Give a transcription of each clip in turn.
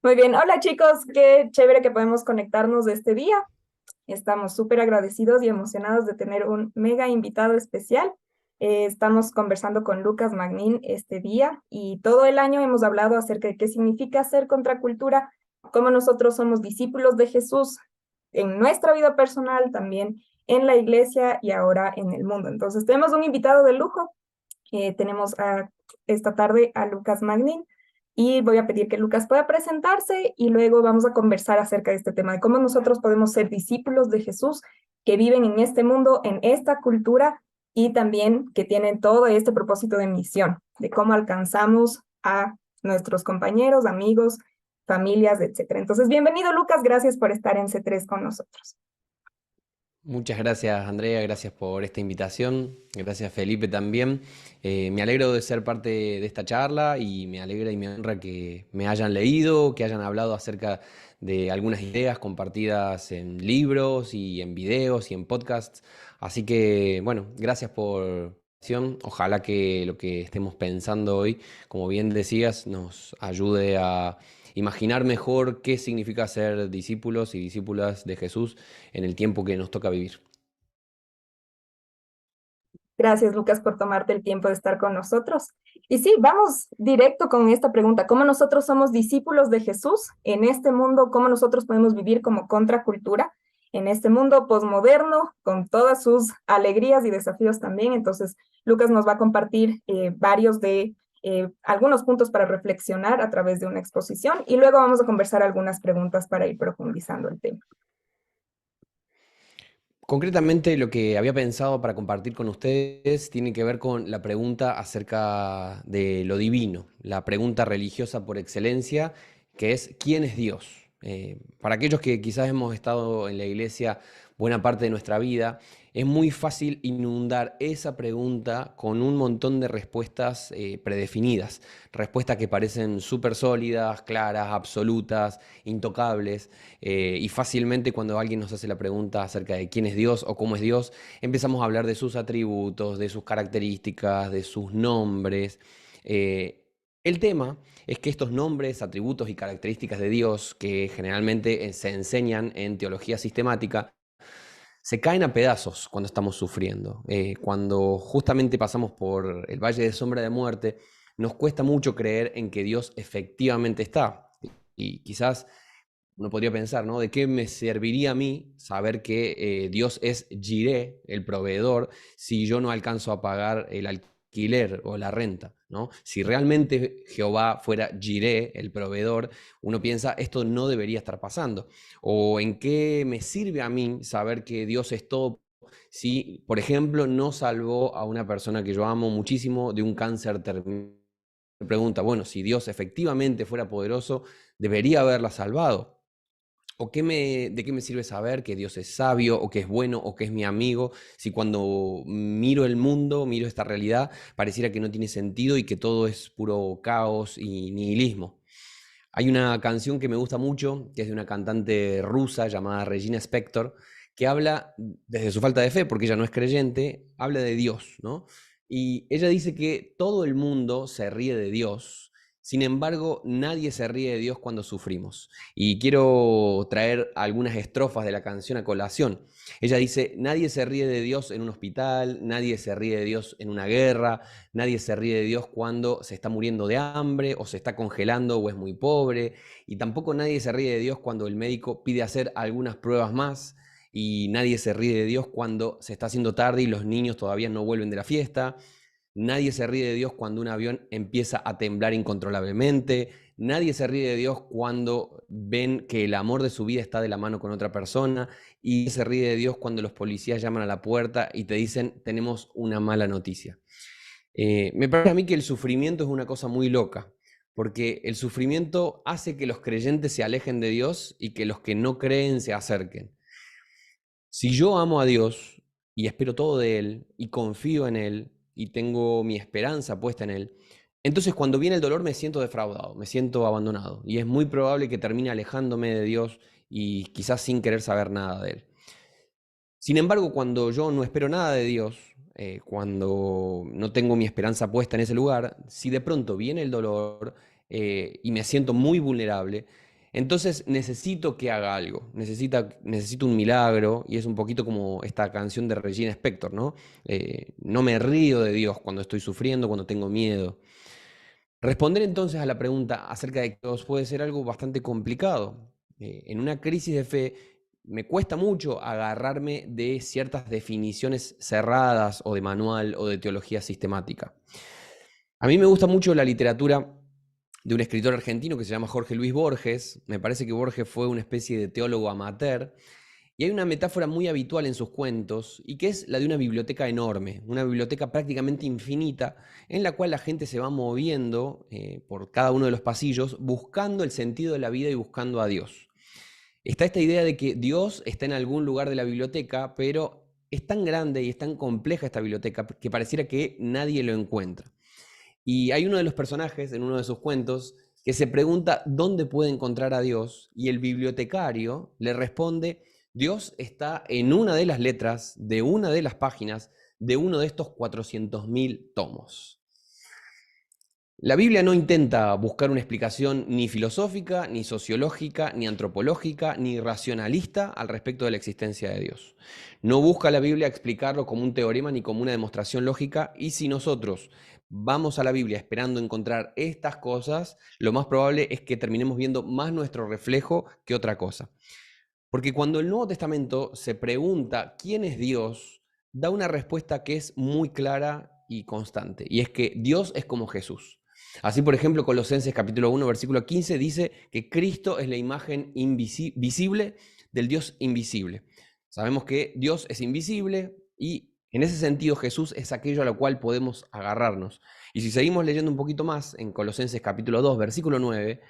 Muy bien, hola chicos, qué chévere que podemos conectarnos este día. Estamos súper agradecidos y emocionados de tener un mega invitado especial. Estamos conversando con Lucas Magnin este día y todo el año hemos hablado acerca de qué significa ser contracultura, cómo nosotros somos discípulos de Jesús en nuestra vida personal, también en la iglesia y ahora en el mundo. Entonces tenemos un invitado de lujo. Tenemos esta tarde a Lucas Magnin y voy a pedir que Lucas pueda presentarse y luego vamos a conversar acerca de este tema, de cómo nosotros podemos ser discípulos de Jesús que viven en este mundo, en esta cultura y también que tienen todo este propósito de misión, de cómo alcanzamos a nuestros compañeros, amigos, familias, etcétera. Entonces, bienvenido Lucas, gracias por estar en C3 con nosotros. Muchas gracias, Andrea, gracias por esta invitación, gracias Felipe también. Me alegro de ser parte de esta charla y me alegra y me honra que me hayan leído, que hayan hablado acerca de algunas ideas compartidas en libros y en videos y en podcasts. Así que, bueno, gracias por la invitación. Ojalá que lo que estemos pensando hoy, como bien decías, nos ayude a imaginar mejor qué significa ser discípulos y discípulas de Jesús en el tiempo que nos toca vivir. Gracias, Lucas, por tomarte el tiempo de estar con nosotros. Y sí, vamos directo con esta pregunta. ¿Cómo nosotros somos discípulos de Jesús en este mundo? ¿Cómo nosotros podemos vivir como contracultura en este mundo posmoderno con todas sus alegrías y desafíos también? Entonces, Lucas nos va a compartir varios de algunos puntos para reflexionar a través de una exposición y luego vamos a conversar algunas preguntas para ir profundizando el tema. Concretamente, lo que había pensado para compartir con ustedes tiene que ver con la pregunta acerca de lo divino, la pregunta religiosa por excelencia, que es ¿quién es Dios? Para aquellos que quizás hemos estado en la iglesia buena parte de nuestra vida, es muy fácil inundar esa pregunta con un montón de respuestas predefinidas, respuestas que parecen súper sólidas, claras, absolutas, intocables. Y fácilmente cuando alguien nos hace la pregunta acerca de quién es Dios o cómo es Dios, empezamos a hablar de sus atributos, de sus características, de sus nombres. Eh, el tema es que estos nombres, atributos y características de Dios, que generalmente se enseñan en teología sistemática, se caen a pedazos cuando estamos sufriendo. Cuando justamente pasamos por el valle de sombra de muerte, nos cuesta mucho creer en que Dios efectivamente está. Y quizás uno podría pensar, ¿no? ¿De qué me serviría a mí saber que Dios es Jireh, el proveedor, si yo no alcanzo a pagar el alquiler o la renta, ¿no? Si realmente Jehová fuera Jireh, el proveedor, uno piensa, esto no debería estar pasando. ¿O en qué me sirve a mí saber que Dios es todo si, por ejemplo, no salvó a una persona que yo amo muchísimo de un cáncer terminal? Me pregunta, bueno, si Dios efectivamente fuera poderoso, debería haberla salvado. ¿De qué me sirve saber que Dios es sabio o que es bueno o que es mi amigo si cuando miro el mundo, miro esta realidad, pareciera que no tiene sentido y que todo es puro caos y nihilismo? Hay una canción que me gusta mucho, que es de una cantante rusa llamada Regina Spektor, que habla desde su falta de fe, porque ella no es creyente, habla de Dios, ¿no? Y ella dice que todo el mundo se ríe de Dios, sin embargo, nadie se ríe de Dios cuando sufrimos. Y quiero traer algunas estrofas de la canción a colación. Ella dice, nadie se ríe de Dios en un hospital, nadie se ríe de Dios en una guerra, nadie se ríe de Dios cuando se está muriendo de hambre o se está congelando o es muy pobre. Y tampoco nadie se ríe de Dios cuando el médico pide hacer algunas pruebas más. Y nadie se ríe de Dios cuando se está haciendo tarde y los niños todavía no vuelven de la fiesta. Nadie se ríe de Dios cuando un avión empieza a temblar incontrolablemente. Nadie se ríe de Dios cuando ven que el amor de su vida está de la mano con otra persona. Y se ríe de Dios cuando los policías llaman a la puerta y te dicen, tenemos una mala noticia. Me parece a mí que el sufrimiento es una cosa muy loca, porque el sufrimiento hace que los creyentes se alejen de Dios y que los que no creen se acerquen. Si yo amo a Dios y espero todo de Él y confío en Él y tengo mi esperanza puesta en Él, entonces cuando viene el dolor me siento defraudado, me siento abandonado y es muy probable que termine alejándome de Dios y quizás sin querer saber nada de Él. Sin embargo, cuando yo no espero nada de Dios, cuando no tengo mi esperanza puesta en ese lugar, si de pronto viene el dolor y me siento muy vulnerable, Entonces necesito que haga algo, necesito un milagro, y es un poquito como esta canción de Regina Spektor, ¿no? No me río de Dios cuando estoy sufriendo, cuando tengo miedo. Responder entonces a la pregunta acerca de Dios puede ser algo bastante complicado. En una crisis de fe me cuesta mucho agarrarme de ciertas definiciones cerradas o de manual o de teología sistemática. A mí me gusta mucho la literatura de un escritor argentino que se llama Jorge Luis Borges. Me parece que Borges fue una especie de teólogo amateur. Y hay una metáfora muy habitual en sus cuentos, y que es la de una biblioteca enorme, una biblioteca prácticamente infinita, en la cual la gente se va moviendo por cada uno de los pasillos, buscando el sentido de la vida y buscando a Dios. Está esta idea de que Dios está en algún lugar de la biblioteca, pero es tan grande y es tan compleja esta biblioteca que pareciera que nadie lo encuentra. Y hay uno de los personajes en uno de sus cuentos que se pregunta dónde puede encontrar a Dios, y el bibliotecario le responde: Dios está en una de las letras de una de las páginas de uno de estos 400.000 tomos. La Biblia no intenta buscar una explicación ni filosófica, ni sociológica, ni antropológica, ni racionalista al respecto de la existencia de Dios. No busca la Biblia explicarlo como un teorema ni como una demostración lógica, y si nosotros vamos a la Biblia esperando encontrar estas cosas, lo más probable es que terminemos viendo más nuestro reflejo que otra cosa. Porque cuando el Nuevo Testamento se pregunta quién es Dios, da una respuesta que es muy clara y constante, y es que Dios es como Jesús. Así, por ejemplo, Colosenses capítulo 1, versículo 15 dice que Cristo es la imagen visible del Dios invisible. Sabemos que Dios es invisible, y en ese sentido Jesús es aquello a lo cual podemos agarrarnos. Y si seguimos leyendo un poquito más en Colosenses capítulo 2, versículo 9,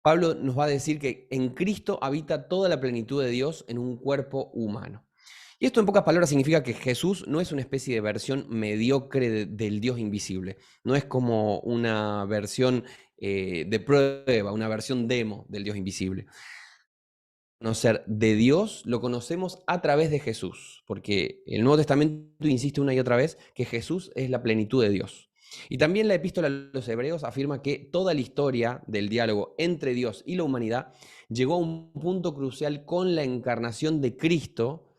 Pablo nos va a decir que en Cristo habita toda la plenitud de Dios en un cuerpo humano. Y esto, en pocas palabras, significa que Jesús no es una especie de versión mediocre del Dios invisible. No es como una versión de prueba, una versión demo del Dios invisible. Conocer de Dios lo conocemos a través de Jesús, porque el Nuevo Testamento insiste una y otra vez que Jesús es la plenitud de Dios. Y también la epístola a los Hebreos afirma que toda la historia del diálogo entre Dios y la humanidad llegó a un punto crucial con la encarnación de Cristo,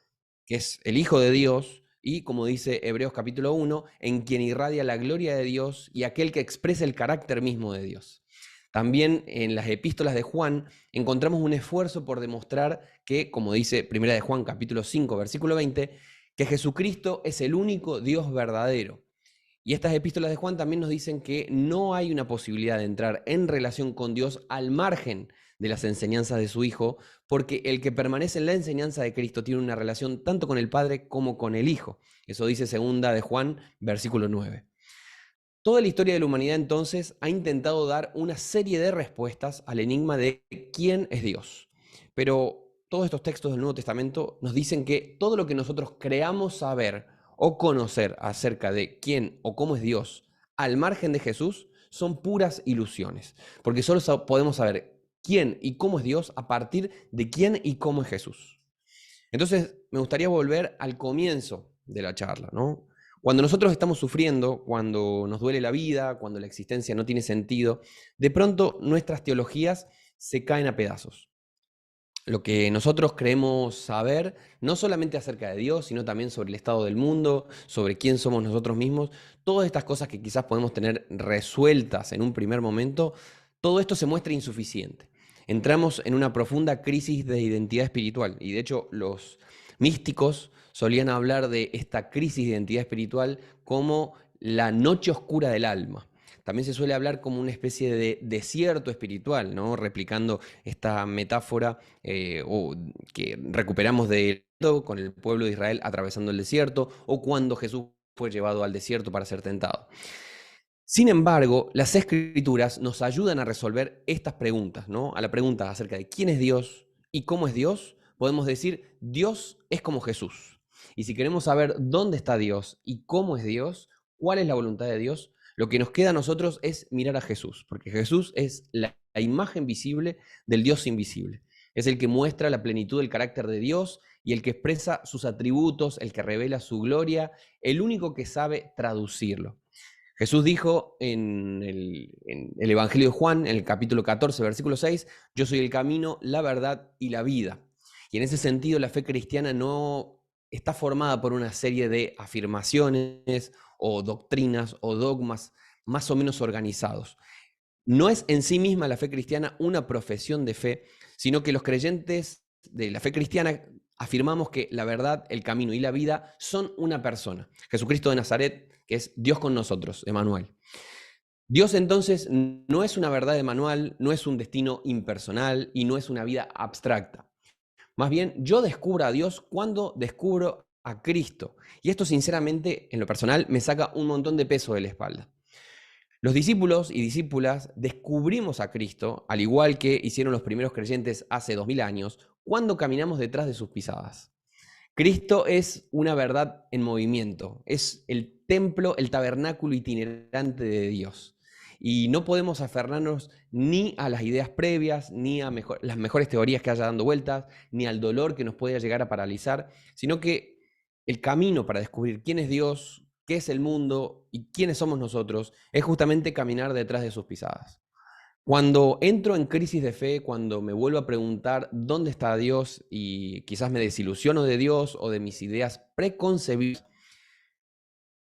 que es el Hijo de Dios, y como dice Hebreos capítulo 1, en quien irradia la gloria de Dios y aquel que expresa el carácter mismo de Dios. También en las epístolas de Juan encontramos un esfuerzo por demostrar que, como dice Primera de Juan capítulo 5, versículo 20, que Jesucristo es el único Dios verdadero. Y estas epístolas de Juan también nos dicen que no hay una posibilidad de entrar en relación con Dios al margen de las enseñanzas de su Hijo, porque el que permanece en la enseñanza de Cristo tiene una relación tanto con el Padre como con el Hijo. Eso dice Segunda de Juan, versículo 9. Toda la historia de la humanidad entonces ha intentado dar una serie de respuestas al enigma de quién es Dios. Pero todos estos textos del Nuevo Testamento nos dicen que todo lo que nosotros creamos saber o conocer acerca de quién o cómo es Dios al margen de Jesús son puras ilusiones, porque solo podemos saber quién y cómo es Dios a partir de quién y cómo es Jesús. Entonces, me gustaría volver al comienzo de la charla, ¿no? Cuando nosotros estamos sufriendo, cuando nos duele la vida, cuando la existencia no tiene sentido, de pronto nuestras teologías se caen a pedazos. Lo que nosotros creemos saber, no solamente acerca de Dios, sino también sobre el estado del mundo, sobre quién somos nosotros mismos, todas estas cosas que quizás podemos tener resueltas en un primer momento, todo esto se muestra insuficiente. Entramos en una profunda crisis de identidad espiritual, y de hecho los místicos solían hablar de esta crisis de identidad espiritual como la noche oscura del alma. También se suele hablar como una especie de desierto espiritual, ¿no? Replicando esta metáfora que recuperamos con el pueblo de Israel atravesando el desierto, o cuando Jesús fue llevado al desierto para ser tentado. Sin embargo, las Escrituras nos ayudan a resolver estas preguntas, ¿no? A la pregunta acerca de quién es Dios y cómo es Dios, podemos decir: Dios es como Jesús. Y si queremos saber dónde está Dios y cómo es Dios, cuál es la voluntad de Dios, lo que nos queda a nosotros es mirar a Jesús, porque Jesús es la imagen visible del Dios invisible. Es el que muestra la plenitud del carácter de Dios y el que expresa sus atributos, el que revela su gloria, el único que sabe traducirlo. Jesús dijo en el Evangelio de Juan, en el capítulo 14, versículo 6, yo soy el camino, la verdad y la vida. Y en ese sentido, la fe cristiana no está formada por una serie de afirmaciones o doctrinas o dogmas más o menos organizados. No es en sí misma la fe cristiana una profesión de fe, sino que los creyentes de la fe cristiana afirmamos que la verdad, el camino y la vida son una persona. Jesucristo de Nazaret, que es Dios con nosotros, Emmanuel. Dios entonces no es una verdad Emmanuel, no es un destino impersonal y no es una vida abstracta. Más bien, yo descubro a Dios cuando descubro a Cristo. Y esto sinceramente, en lo personal, me saca un montón de peso de la espalda. Los discípulos y discípulas descubrimos a Cristo, al igual que hicieron los primeros creyentes hace 2000 años, cuando caminamos detrás de sus pisadas. Cristo es una verdad en movimiento, es el templo, el tabernáculo itinerante de Dios. Y no podemos aferrarnos ni a las ideas previas, ni a las mejores teorías que haya dando vueltas, ni al dolor que nos pueda llegar a paralizar, sino que el camino para descubrir quién es Dios, qué es el mundo y quiénes somos nosotros, es justamente caminar detrás de sus pisadas. Cuando entro en crisis de fe, cuando me vuelvo a preguntar dónde está Dios y quizás me desilusiono de Dios o de mis ideas preconcebidas,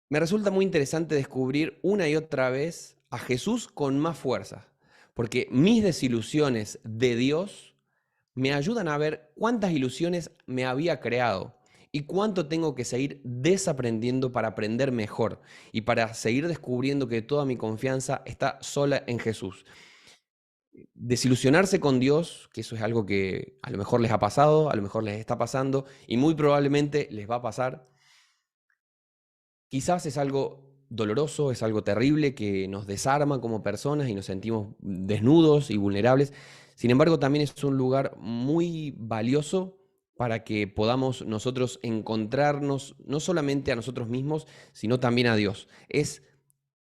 me resulta muy interesante descubrir una y otra vez a Jesús con más fuerza, porque mis desilusiones de Dios me ayudan a ver cuántas ilusiones me había creado y cuánto tengo que seguir desaprendiendo para aprender mejor y para seguir descubriendo que toda mi confianza está sola en Jesús. Desilusionarse con Dios, que eso es algo que a lo mejor les ha pasado, a lo mejor les está pasando y muy probablemente les va a pasar. Quizás es algo doloroso, es algo terrible que nos desarma como personas y nos sentimos desnudos y vulnerables. Sin embargo, también es un lugar muy valioso para que podamos nosotros encontrarnos no solamente a nosotros mismos, sino también a Dios. Es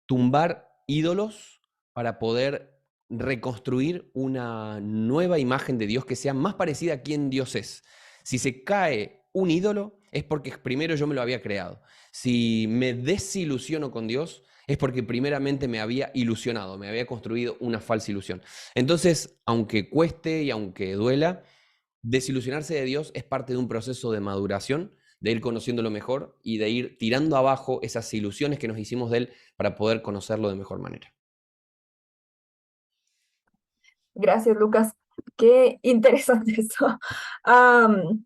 tumbar ídolos para poder reconstruir una nueva imagen de Dios que sea más parecida a quien Dios es. Si se cae un ídolo, es porque primero yo me lo había creado. Si me desilusiono con Dios, es porque primeramente me había ilusionado, me había construido una falsa ilusión. Entonces, aunque cueste y aunque duela, desilusionarse de Dios es parte de un proceso de maduración, de ir conociéndolo mejor y de ir tirando abajo esas ilusiones que nos hicimos de Él para poder conocerlo de mejor manera. Gracias, Lucas. Qué interesante eso. Am,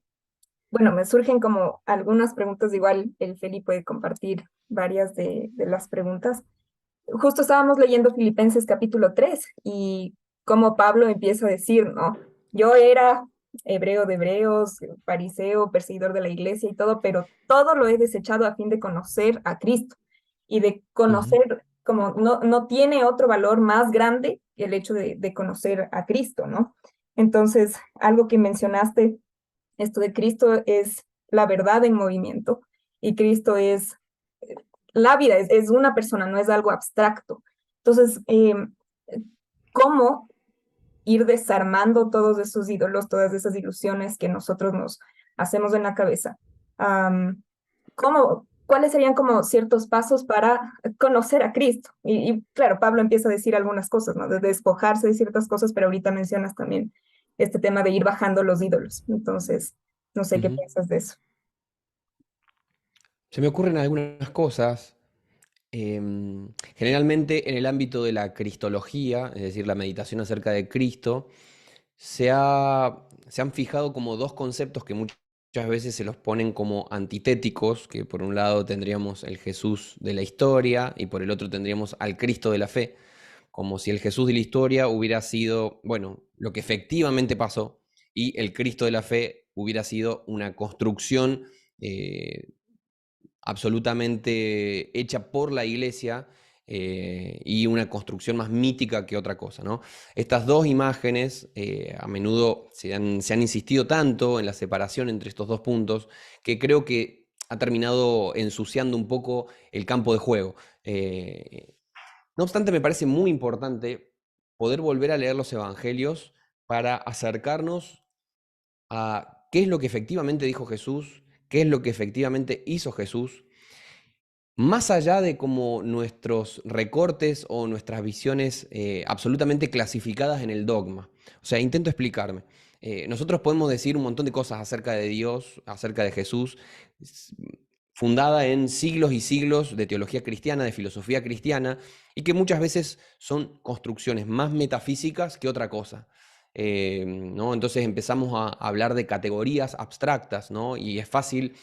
bueno, me surgen como algunas preguntas, igual el Felipe puede compartir varias de las preguntas. Justo estábamos leyendo Filipenses capítulo 3 y como Pablo empieza a decir, ¿no? Yo era hebreo de hebreos, fariseo, perseguidor de la iglesia y todo, pero todo lo he desechado a fin de conocer a Cristo y de Ujú. conocer, como no tiene otro valor más grande que el hecho de conocer a Cristo, ¿no? Entonces, algo que mencionaste, esto de Cristo es la verdad en movimiento y Cristo es la vida, es una persona, no es algo abstracto. Entonces, ¿cómo ir desarmando todos esos ídolos, todas esas ilusiones que nosotros nos hacemos en la cabeza? Am, ¿Cuáles serían como ciertos pasos para conocer a Cristo? Y claro, Pablo empieza a decir algunas cosas, ¿no? De despojarse de ciertas cosas, pero ahorita mencionas también este tema de ir bajando los ídolos. Entonces, no sé qué Ujú. piensas de eso. Se me ocurren algunas cosas. Generalmente en el ámbito de la cristología, es decir, la meditación acerca de Cristo, se han fijado como dos conceptos que muchas veces se los ponen como antitéticos, que por un lado tendríamos el Jesús de la historia y por el otro tendríamos al Cristo de la fe, como si el Jesús de la historia hubiera sido, bueno, lo que efectivamente pasó y el Cristo de la fe hubiera sido una construcción eh, absolutamente hecha por la iglesia y una construcción más mítica que otra cosa, ¿no? Estas dos imágenes a menudo se han insistido tanto en la separación entre estos dos puntos que creo que ha terminado ensuciando un poco el campo de juego. No obstante, me parece muy importante poder volver a leer los evangelios para acercarnos a qué es lo que efectivamente dijo Jesús, qué es lo que efectivamente hizo Jesús más allá de como nuestros recortes o nuestras visiones absolutamente clasificadas en el dogma. O sea, intento explicarme. Nosotros podemos decir un montón de cosas acerca de Dios, acerca de Jesús, fundada en siglos y siglos de teología cristiana, de filosofía cristiana, y que muchas veces son construcciones más metafísicas que otra cosa. ¿No? Entonces empezamos a hablar de categorías abstractas, ¿no? Y es fácil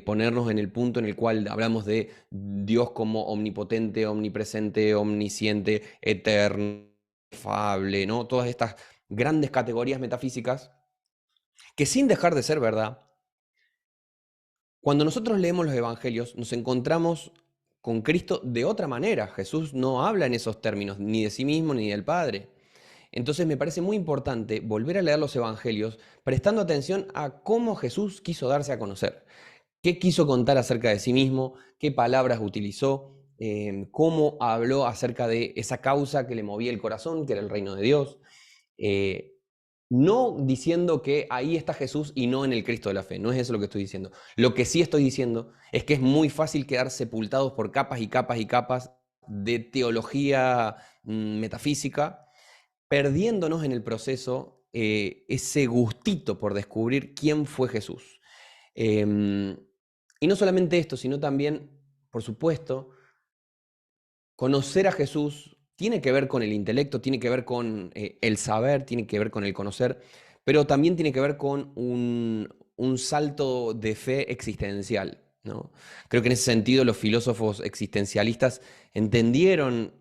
ponernos en el punto en el cual hablamos de Dios como omnipotente, omnipresente, omnisciente, eterno, inefable, ¿no? Todas estas grandes categorías metafísicas que, sin dejar de ser verdad, cuando nosotros leemos los evangelios nos encontramos con Cristo de otra manera. Jesús no habla en esos términos, ni de sí mismo ni del Padre. Entonces me parece muy importante volver a leer los evangelios prestando atención a cómo Jesús quiso darse a conocer, qué quiso contar acerca de sí mismo, qué palabras utilizó, cómo habló acerca de esa causa que le movía el corazón, que era el reino de Dios. Eh, no diciendo que ahí está Jesús y no en el Cristo de la fe, no es eso lo que estoy diciendo. Lo que sí estoy diciendo es que es muy fácil quedar sepultados por capas y capas y capas de teología metafísica, perdiéndonos en el proceso ese gustito por descubrir quién fue Jesús. Y no solamente esto, sino también, por supuesto, conocer a Jesús tiene que ver con el intelecto, tiene que ver con el saber, tiene que ver con el conocer, pero también tiene que ver con un salto de fe existencial, ¿no? Creo que en ese sentido los filósofos existencialistas entendieron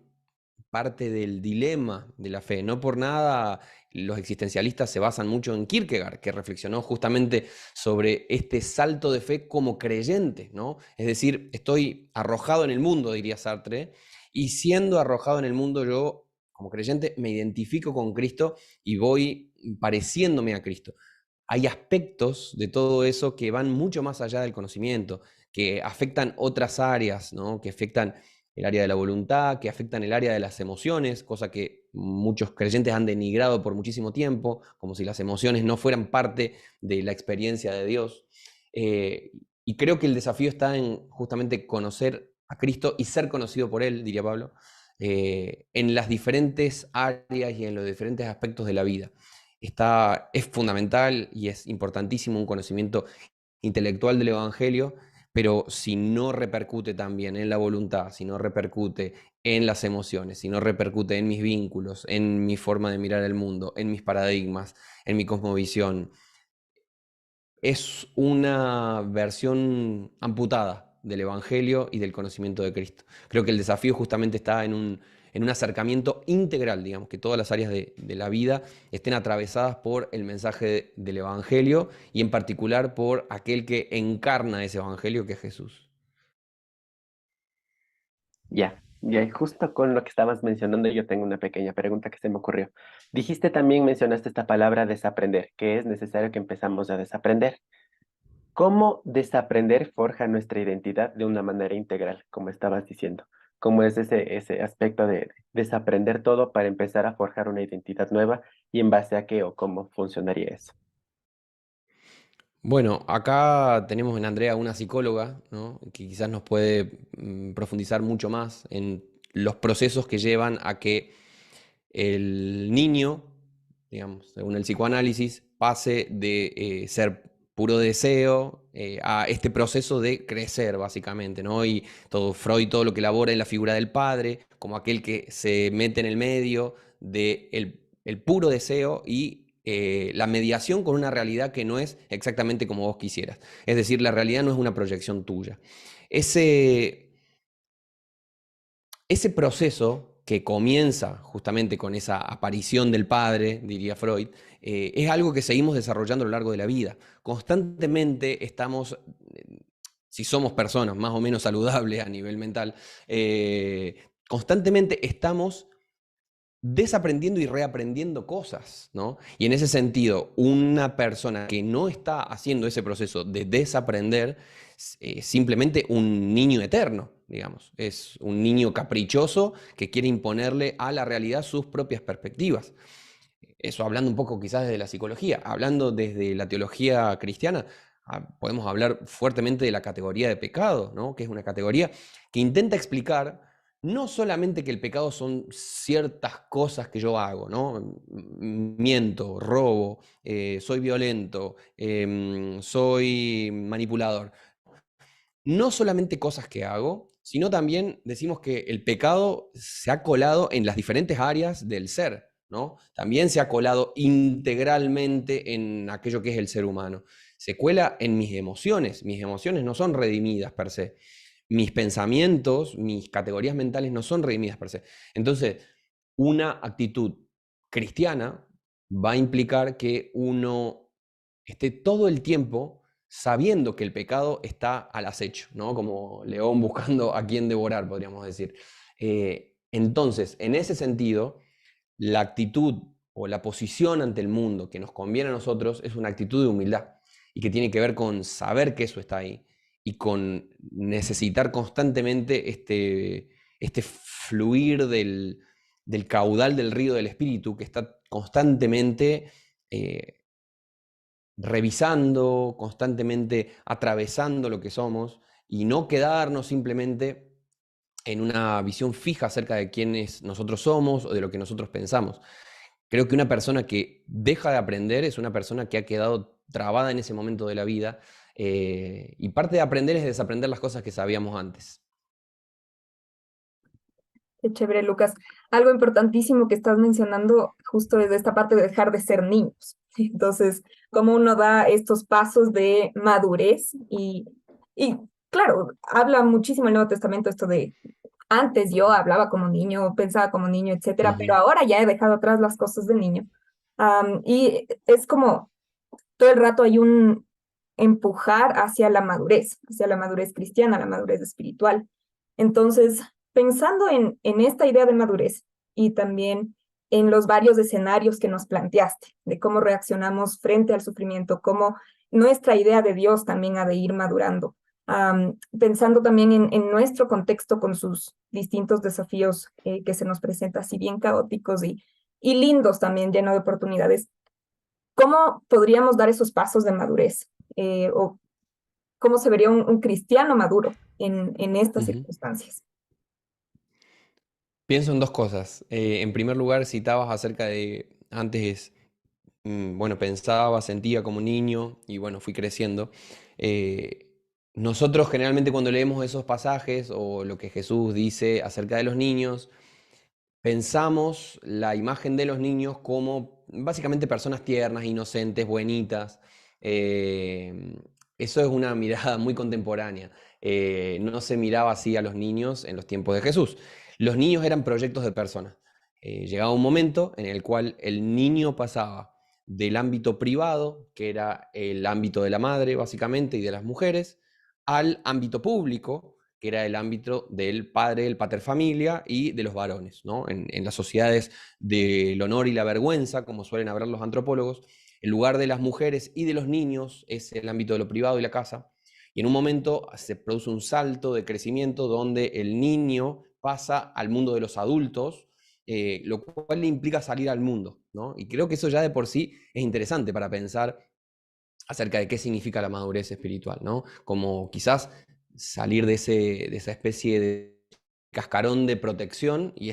parte del dilema de la fe. No por nada los existencialistas se basan mucho en Kierkegaard, que reflexionó justamente sobre este salto de fe como creyente, ¿no? Es decir, estoy arrojado en el mundo, diría Sartre, y siendo arrojado en el mundo yo, como creyente, me identifico con Cristo y voy pareciéndome a Cristo. Hay aspectos de todo eso que van mucho más allá del conocimiento, que afectan otras áreas, ¿no? Que afectan el área de la voluntad, que afectan el área de las emociones, cosa que muchos creyentes han denigrado por muchísimo tiempo, como si las emociones no fueran parte de la experiencia de Dios. Y creo que el desafío está en justamente conocer a Cristo y ser conocido por Él, diría Pablo, en las diferentes áreas y en los diferentes aspectos de la vida. Es fundamental y es importantísimo un conocimiento intelectual del Evangelio, pero si no repercute también en la voluntad, si no repercute en las emociones, si no repercute en mis vínculos, en mi forma de mirar el mundo, en mis paradigmas, en mi cosmovisión, es una versión amputada del Evangelio y del conocimiento de Cristo. Creo que el desafío justamente está en un acercamiento integral, digamos, que todas las áreas de la vida estén atravesadas por el mensaje del Evangelio y en particular por aquel que encarna ese Evangelio, que es Jesús. Ya, ya, y justo con lo que estabas mencionando, yo tengo una pequeña pregunta que se me ocurrió. Dijiste también, mencionaste esta palabra desaprender, que es necesario que empezamos a desaprender. ¿Cómo desaprender forja nuestra identidad de una manera integral, como estabas diciendo? ¿Cómo es ese aspecto de desaprender todo para empezar a forjar una identidad nueva y en base a qué o cómo funcionaría eso? Bueno, acá tenemos en Andrea una psicóloga, ¿no? Que quizás nos puede profundizar mucho más en los procesos que llevan a que el niño, digamos, según el psicoanálisis, pase de ser puro deseo a este proceso de crecer, básicamente, ¿no? Y todo Freud, todo lo que elabora en la figura del padre, como aquel que se mete en el medio de el puro deseo y la mediación con una realidad que no es exactamente como vos quisieras. Es decir, la realidad no es una proyección tuya. Ese, ese proceso que comienza justamente con esa aparición del padre, diría Freud, es algo que seguimos desarrollando a lo largo de la vida. Constantemente estamos, si somos personas más o menos saludables a nivel mental, constantemente estamos desaprendiendo y reaprendiendo cosas, ¿no? Y en ese sentido, una persona que no está haciendo ese proceso de desaprender es simplemente un niño eterno, digamos. Es un niño caprichoso que quiere imponerle a la realidad sus propias perspectivas. Eso hablando un poco quizás desde la psicología, hablando desde la teología cristiana, podemos hablar fuertemente de la categoría de pecado, ¿no? Que es una categoría que intenta explicar no solamente que el pecado son ciertas cosas que yo hago, ¿no? Miento, robo, soy violento, soy manipulador. No solamente cosas que hago, sino también decimos que el pecado se ha colado en las diferentes áreas del ser, ¿no? También se ha colado integralmente en aquello que es el ser humano. Se cuela en mis emociones no son redimidas per se. Mis pensamientos, mis categorías mentales no son redimidas per se. Entonces, una actitud cristiana va a implicar que uno esté todo el tiempo sabiendo que el pecado está al acecho, ¿no? Como león buscando a quien devorar, podríamos decir. Entonces, en ese sentido, la actitud o la posición ante el mundo que nos conviene a nosotros es una actitud de humildad y que tiene que ver con saber que eso está ahí y con necesitar constantemente este fluir del caudal del río del espíritu que está constantemente revisando, constantemente atravesando lo que somos y no quedarnos simplemente en una visión fija acerca de quiénes nosotros somos o de lo que nosotros pensamos. Creo que una persona que deja de aprender es una persona que ha quedado trabada en ese momento de la vida, y parte de aprender es desaprender las cosas que sabíamos antes. Qué chévere, Lucas. Algo importantísimo que estás mencionando justo es esta parte de dejar de ser niños. Entonces, cómo uno da estos pasos de madurez y claro, habla muchísimo el Nuevo Testamento esto de antes yo hablaba como niño, pensaba como niño, etcétera, pero Ujú, ahora ya he dejado atrás las cosas de niño. Y es como todo el rato hay un empujar hacia la madurez cristiana, la madurez espiritual. Entonces, pensando en esta idea de madurez y también en los varios escenarios que nos planteaste, de cómo reaccionamos frente al sufrimiento, cómo nuestra idea de Dios también ha de ir madurando. Pensando también en nuestro contexto con sus distintos desafíos que se nos presentan, así bien caóticos y lindos también, lleno de oportunidades. ¿Cómo podríamos dar esos pasos de madurez? ¿O cómo se vería un cristiano maduro en estas ujú. circunstancias? Pienso en dos cosas. En primer lugar, citabas acerca de antes, bueno, pensaba, sentía como niño y bueno, fui creciendo. Eh, Nosotros generalmente cuando leemos esos pasajes o lo que Jesús dice acerca de los niños, pensamos la imagen de los niños como básicamente personas tiernas, inocentes, buenitas. Eh, Eso es una mirada muy contemporánea. No se miraba así a los niños en los tiempos de Jesús. Los niños eran proyectos de personas. Llegaba un momento en el cual el niño pasaba del ámbito privado, que era el ámbito de la madre básicamente y de las mujeres, al ámbito público, que era el ámbito del padre, el paterfamilia y de los varones, ¿no? En las sociedades del honor y la vergüenza, como suelen hablar los antropólogos, el lugar de las mujeres y de los niños es el ámbito de lo privado y la casa. Y en un momento se produce un salto de crecimiento donde el niño pasa al mundo de los adultos, lo cual le implica salir al mundo, ¿no? Y creo que eso ya de por sí es interesante para pensar acerca de qué significa la madurez espiritual, ¿no? Como quizás salir de esa especie de cascarón de protección y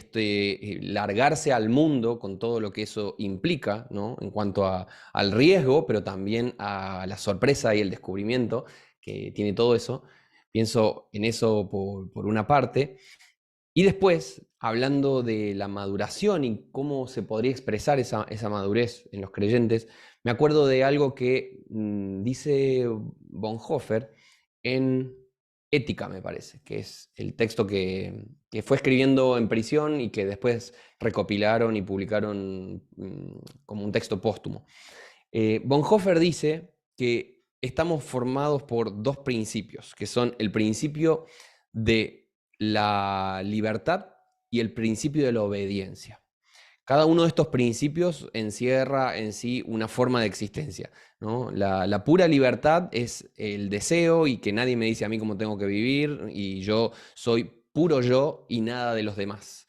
largarse al mundo con todo lo que eso implica, ¿no? En cuanto al riesgo, pero también a la sorpresa y el descubrimiento que tiene todo eso. Pienso en eso por una parte. Y después, hablando de la maduración y cómo se podría expresar esa madurez en los creyentes, me acuerdo de algo que dice Bonhoeffer en Ética, me parece, que es el texto que fue escribiendo en prisión y que después recopilaron y publicaron como un texto póstumo. Bonhoeffer dice que estamos formados por dos principios, que son el principio de la libertad y el principio de la obediencia. Cada uno de estos principios encierra en sí una forma de existencia, ¿no? La pura libertad es el deseo y que nadie me dice a mí cómo tengo que vivir y yo soy puro yo y nada de los demás.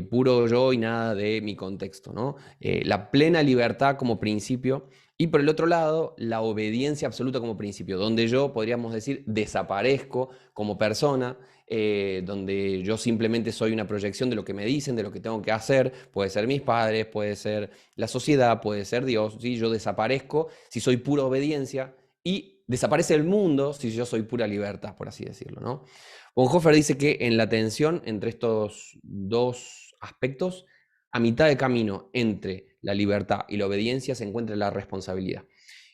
puro yo y nada de mi contexto, ¿no? La plena libertad como principio y por el otro lado, la obediencia absoluta como principio, donde yo, podríamos decir, desaparezco como persona, donde yo simplemente soy una proyección de lo que me dicen, de lo que tengo que hacer, puede ser mis padres, puede ser la sociedad, puede ser Dios, ¿sí? Yo desaparezco si soy pura obediencia y desaparece el mundo si yo soy pura libertad, por así decirlo, ¿no? Bonhoeffer dice que en la tensión entre estos dos aspectos, a mitad de camino entre la libertad y la obediencia se encuentra la responsabilidad.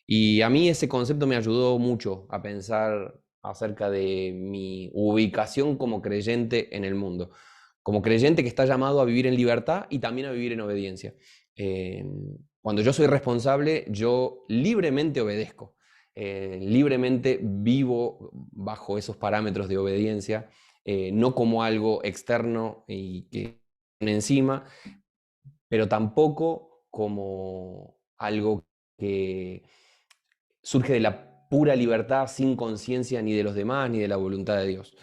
Y a mí ese concepto me ayudó mucho a pensar acerca de mi ubicación como creyente en el mundo. Como creyente que está llamado a vivir en libertad y también a vivir en obediencia. Eh, Cuando yo soy responsable, yo libremente obedezco. Libremente vivo bajo esos parámetros de obediencia, no como algo externo y que viene encima, pero tampoco como algo que surge de la pura libertad sin conciencia ni de los demás ni de la voluntad de Dios.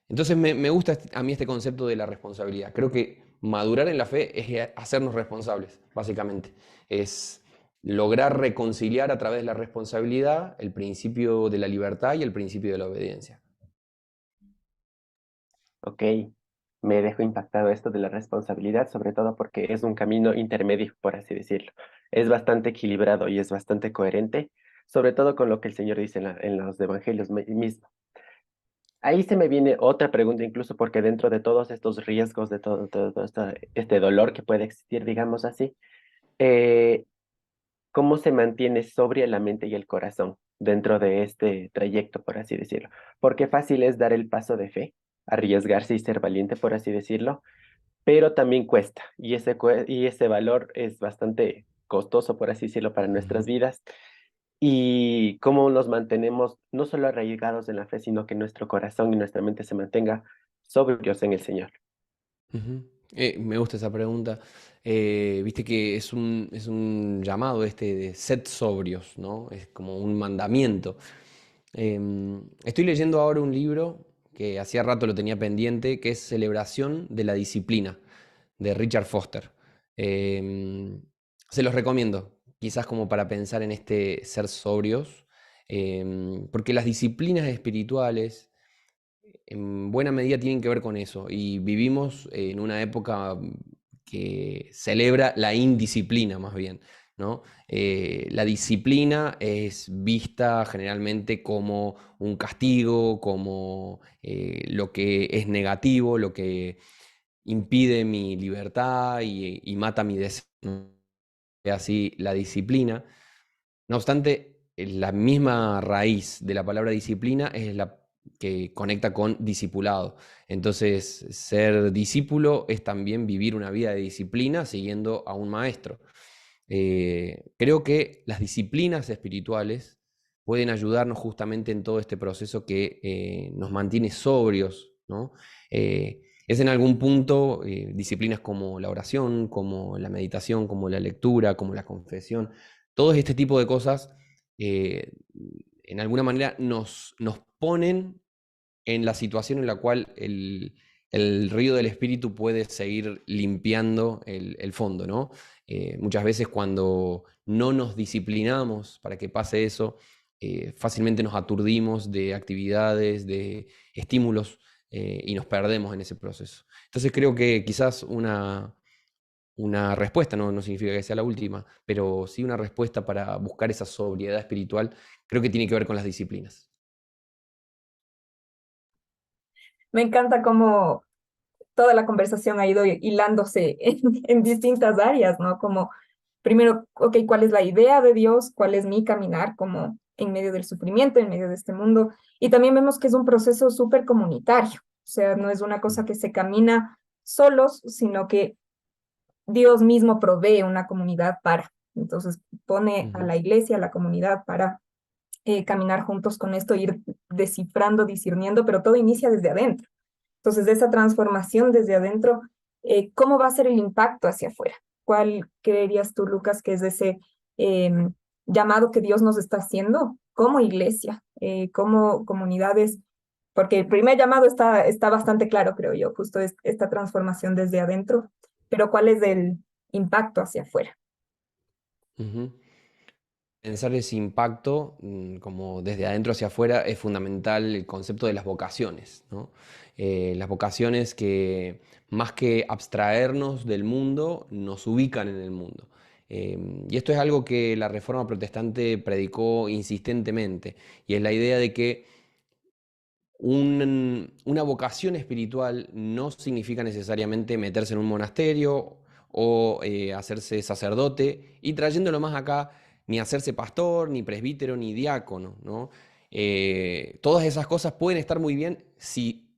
Entonces me gusta a mí este concepto de la responsabilidad. Creo que madurar en la fe es hacernos responsables, básicamente. Es lograr reconciliar a través de la responsabilidad el principio de la libertad y el principio de la obediencia. Ok, me dejo impactado esto de la responsabilidad, sobre todo porque es un camino intermedio, por así decirlo. Es bastante equilibrado y es bastante coherente, sobre todo con lo que el Señor dice en los evangelios mismos. Ahí se me viene otra pregunta, incluso porque dentro de todos estos riesgos, de todo este dolor que puede existir, digamos así, eh, ¿cómo se mantiene sobria la mente y el corazón dentro de este trayecto, por así decirlo? Porque fácil es dar el paso de fe, arriesgarse y ser valiente, por así decirlo, pero también cuesta, y ese valor es bastante costoso, por así decirlo, para nuestras Ujú. vidas. Y cómo nos mantenemos no solo arraigados en la fe, sino que nuestro corazón y nuestra mente se mantenga sobrios en el Señor. Ujú. Me gusta esa pregunta. Viste que es un llamado este de sed sobrios, ¿no? Es como un mandamiento. Estoy leyendo ahora un libro que hacía rato lo tenía pendiente, que es Celebración de la Disciplina, de Richard Foster. Em, Se los recomiendo, quizás como para pensar en este ser sobrios, porque las disciplinas espirituales en buena medida tienen que ver con eso. Y vivimos en una época que celebra la indisciplina más bien, ¿no? La disciplina es vista generalmente como un castigo, como lo que es negativo, lo que impide mi libertad y mata mi deseo. ¿No? Así la disciplina. No obstante, la misma raíz de la palabra disciplina es la que conecta con discipulado. Entonces, ser discípulo es también vivir una vida de disciplina siguiendo a un maestro. Creo que las disciplinas espirituales pueden ayudarnos justamente en todo este proceso que nos mantiene sobrios, ¿no? Es en algún punto disciplinas como la oración, como la meditación, como la lectura, como la confesión, todo este tipo de cosas eh, en alguna manera nos ponen en la situación en la cual el río del espíritu puede seguir limpiando el fondo, ¿no? Muchas veces cuando no nos disciplinamos para que pase eso, fácilmente nos aturdimos de actividades, de estímulos y nos perdemos en ese proceso. Entonces creo que quizás una respuesta, no significa que sea la última, pero sí una respuesta para buscar esa sobriedad espiritual, creo que tiene que ver con las disciplinas. Me encanta cómo toda la conversación ha ido hilándose en distintas áreas, ¿no? Como primero, ok, ¿cuál es la idea de Dios? ¿Cuál es mi caminar como en medio del sufrimiento, en medio de este mundo? Y también vemos que es un proceso súper comunitario, o sea, no es una cosa que se camina solos, sino que Dios mismo provee una comunidad para. Entonces pone a Ujú, la iglesia, a la comunidad para caminar juntos con esto, ir descifrando, discerniendo, pero todo inicia desde adentro. Entonces, de esa transformación desde adentro, ¿cómo va a ser el impacto hacia afuera? ¿Cuál creerías tú, Lucas, que es ese llamado que Dios nos está haciendo como iglesia, como comunidades porque el primer llamado está bastante claro, creo yo, justo es esta transformación desde adentro, pero ¿cuál es el impacto hacia afuera? Ujú. Pensar ese impacto, como desde adentro hacia afuera, es fundamental el concepto de las vocaciones, ¿no? Las vocaciones que, más que abstraernos del mundo, nos ubican en el mundo. Y esto es algo que la Reforma Protestante predicó insistentemente, y es la idea de que una vocación espiritual no significa necesariamente meterse en un monasterio o hacerse sacerdote, y trayéndolo más acá, ni hacerse pastor, ni presbítero, ni diácono, ¿no? Todas esas cosas pueden estar muy bien si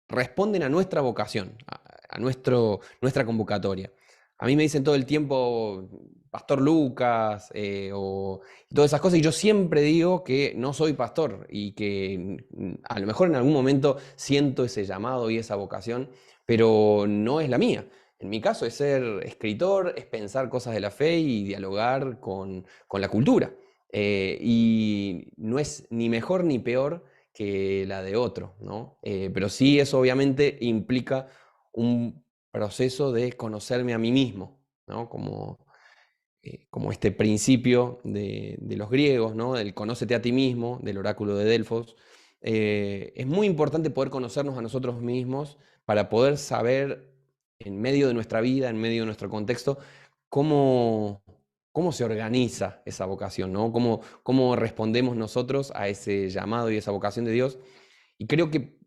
responden a nuestra vocación, a nuestra convocatoria. A mí me dicen todo el tiempo, Pastor Lucas, o todas esas cosas, y yo siempre digo que no soy pastor y que a lo mejor en algún momento siento ese llamado y esa vocación, pero no es la mía. En mi caso es ser escritor, es pensar cosas de la fe y dialogar con la cultura. Y no es ni mejor ni peor que la de otro, ¿no? Pero sí eso obviamente implica un proceso de conocerme a mí mismo, ¿no? Como este principio de los griegos, ¿no? Del conócete a ti mismo, del oráculo de Delfos. Es muy importante poder conocernos a nosotros mismos para poder saber en medio de nuestra vida, en medio de nuestro contexto, cómo, cómo se organiza esa vocación, ¿no? Cómo respondemos nosotros a ese llamado y esa vocación de Dios. Y creo que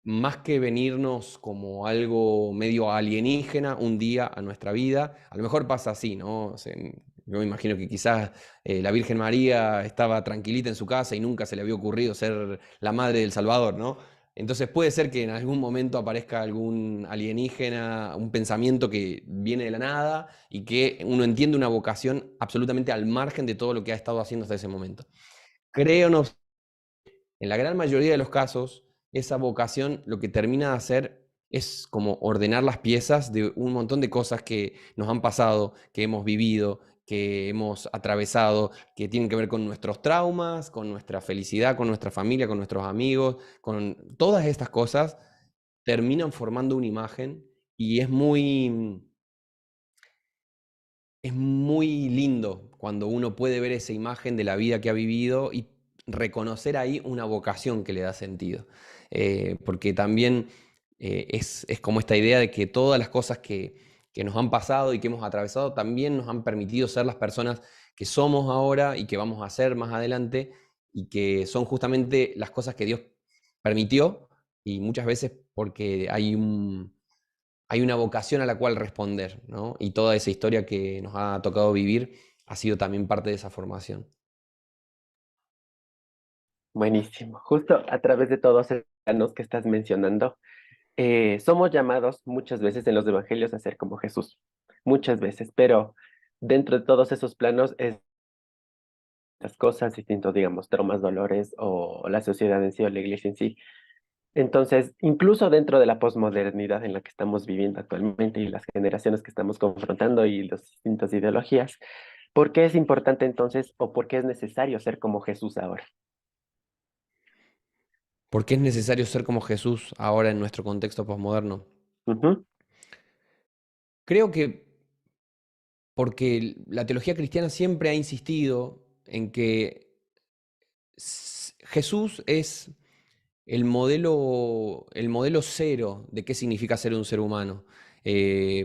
más que venirnos como algo medio alienígena un día a nuestra vida, a lo mejor pasa así, ¿no? O sea, yo me imagino que quizás la Virgen María estaba tranquilita en su casa y nunca se le había ocurrido ser la madre del Salvador, ¿no? Entonces puede ser que en algún momento aparezca algún alienígena, un pensamiento que viene de la nada y que uno entiende una vocación absolutamente al margen de todo lo que ha estado haciendo hasta ese momento. Creo, no, en la gran mayoría de los casos, esa vocación lo que termina de hacer es como ordenar las piezas de un montón de cosas que nos han pasado, que hemos vivido, que hemos atravesado, que tienen que ver con nuestros traumas, con nuestra felicidad, con nuestra familia, con nuestros amigos, con todas estas cosas terminan formando una imagen y es muy lindo cuando uno puede ver esa imagen de la vida que ha vivido y reconocer ahí una vocación que le da sentido. Porque también es como esta idea de que todas las cosas que nos han pasado y que hemos atravesado también nos han permitido ser las personas que somos ahora y que vamos a ser más adelante, y que son justamente las cosas que Dios permitió, y muchas veces porque hay una vocación a la cual responder, ¿no? Y toda esa historia que nos ha tocado vivir ha sido también parte de esa formación. Buenísimo. Justo a través de todos esos planos que estás mencionando, somos llamados muchas veces en los evangelios a ser como Jesús, muchas veces, pero dentro de todos esos planos es las cosas, distintos, digamos, traumas, dolores o la sociedad en sí o la iglesia en sí. Entonces, incluso dentro de la posmodernidad en la que estamos viviendo actualmente y las generaciones que estamos confrontando y las distintas ideologías, ¿por qué es importante entonces o por qué es necesario ser como Jesús ahora? ¿Por qué es necesario ser como Jesús ahora en nuestro contexto posmoderno? Ujú. Creo que porque la teología cristiana siempre ha insistido en que Jesús es el modelo cero de qué significa ser un ser humano.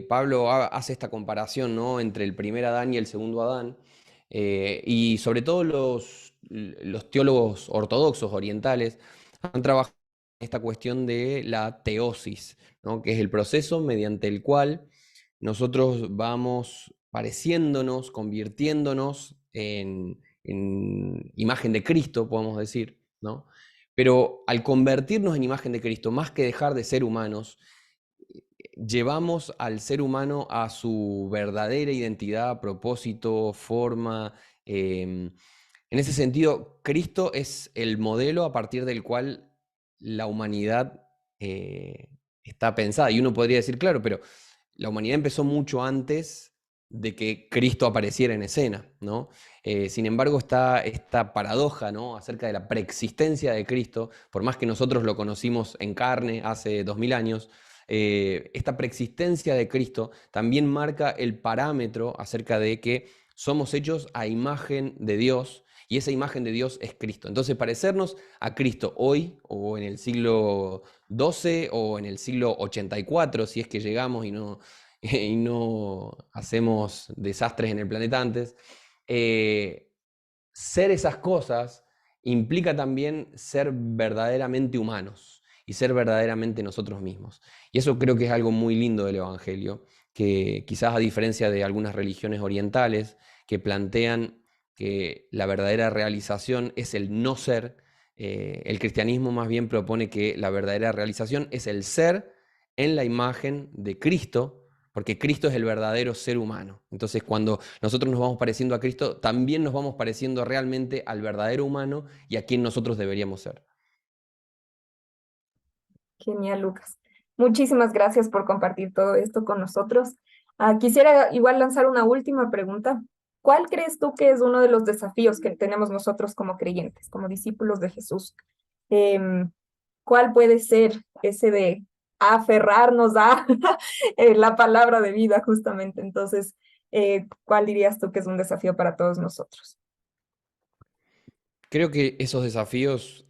Pablo hace esta comparación, ¿no?, entre el primer Adán y el segundo Adán, y sobre todo los teólogos ortodoxos orientales han trabajado en esta cuestión de la teosis, ¿no?, que es el proceso mediante el cual nosotros vamos pareciéndonos, convirtiéndonos en imagen de Cristo, podemos decir, ¿no? Pero al convertirnos en imagen de Cristo, más que dejar de ser humanos, llevamos al ser humano a su verdadera identidad, propósito, forma. En ese sentido, Cristo es el modelo a partir del cual la humanidad está pensada. Y uno podría decir, claro, pero la humanidad empezó mucho antes de que Cristo apareciera en escena, ¿no? Sin embargo, está esta paradoja, ¿no?, acerca de la preexistencia de Cristo, por más que nosotros lo conocimos en carne hace 2000 años, esta preexistencia de Cristo también marca el parámetro acerca de que somos hechos a imagen de Dios, y esa imagen de Dios es Cristo. Entonces, parecernos a Cristo hoy, o en el siglo XII, o en el siglo 84, si es que llegamos y no hacemos desastres en el planeta antes, ser esas cosas implica también ser verdaderamente humanos y ser verdaderamente nosotros mismos. Y eso creo que es algo muy lindo del Evangelio, que quizás a diferencia de algunas religiones orientales que plantean que la verdadera realización es el no ser, el cristianismo más bien propone que la verdadera realización es el ser en la imagen de Cristo, porque Cristo es el verdadero ser humano. Entonces, cuando nosotros nos vamos pareciendo a Cristo, también nos vamos pareciendo realmente al verdadero humano y a quien nosotros deberíamos ser. Genial, Lucas. Muchísimas gracias por compartir todo esto con nosotros. Quisiera igual lanzar una última pregunta. ¿Cuál crees tú que es uno de los desafíos que tenemos nosotros como creyentes, como discípulos de Jesús? Em, ¿Cuál puede ser ese de aferrarnos a la palabra de vida, justamente? Entonces, ¿cuál dirías tú que es un desafío para todos nosotros? Creo que esos desafíos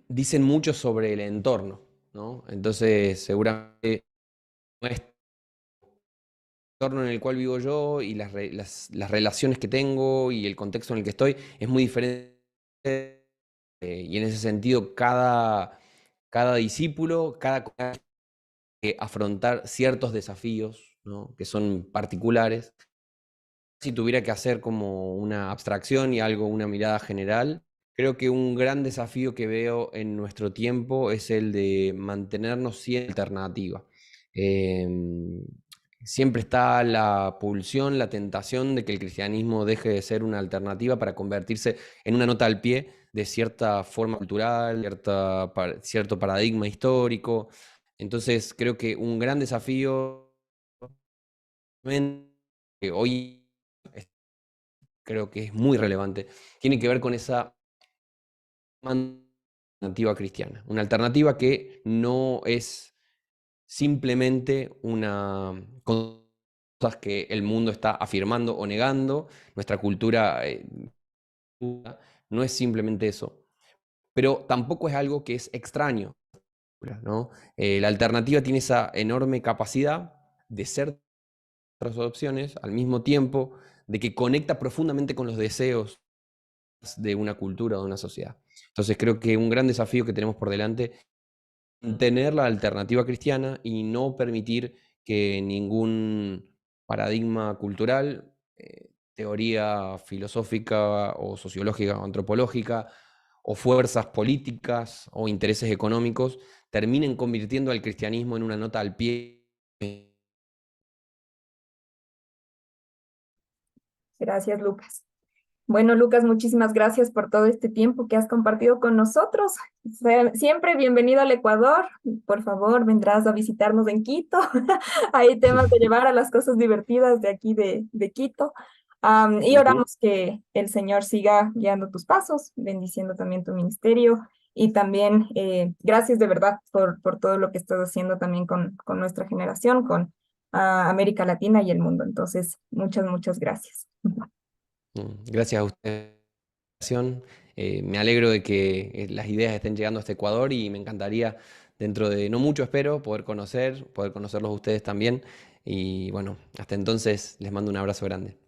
dicen mucho sobre el entorno, ¿no? Entonces, seguramente nuestro entorno en el cual vivo yo y las relaciones que tengo y el contexto en el que estoy es muy diferente. Y en ese sentido, cada discípulo, que afrontar ciertos desafíos, ¿no?, que son particulares. Si tuviera que hacer como una abstracción y algo, una mirada general, creo que un gran desafío que veo en nuestro tiempo es el de mantenernos sin alternativa. Siempre está la pulsión, la tentación de que el cristianismo deje de ser una alternativa para convertirse en una nota al pie de cierta forma cultural, cierto paradigma histórico. Entonces creo que un gran desafío que hoy creo que es muy relevante, tiene que ver con esa alternativa cristiana. Una alternativa que no es simplemente una cosas que el mundo está afirmando o negando. Nuestra cultura no es simplemente eso, pero tampoco es algo que es extraño, ¿no? La alternativa tiene esa enorme capacidad de ser otras opciones al mismo tiempo, de que conecta profundamente con los deseos de una cultura o de una sociedad. Entonces creo que un gran desafío que tenemos por delante es tener la alternativa cristiana y no permitir que ningún paradigma cultural, teoría filosófica o sociológica o antropológica, o fuerzas políticas o intereses económicos terminen convirtiendo al cristianismo en una nota al pie. Gracias, Lucas. Bueno, Lucas, muchísimas gracias por todo este tiempo que has compartido con nosotros. Siempre bienvenido al Ecuador. Por favor, vendrás a visitarnos en Quito. Hay temas de llevar a las cosas divertidas de aquí de Quito. Y Ujú. oramos que el Señor siga guiando tus pasos, bendiciendo también tu ministerio. Y también gracias de verdad por todo lo que estás haciendo también con nuestra generación, con América Latina y el mundo. Entonces, muchas gracias. Gracias a usted. Me alegro de que las ideas estén llegando a este Ecuador y me encantaría, dentro de no mucho espero, poder conocerlos a ustedes también. Y bueno, hasta entonces les mando un abrazo grande.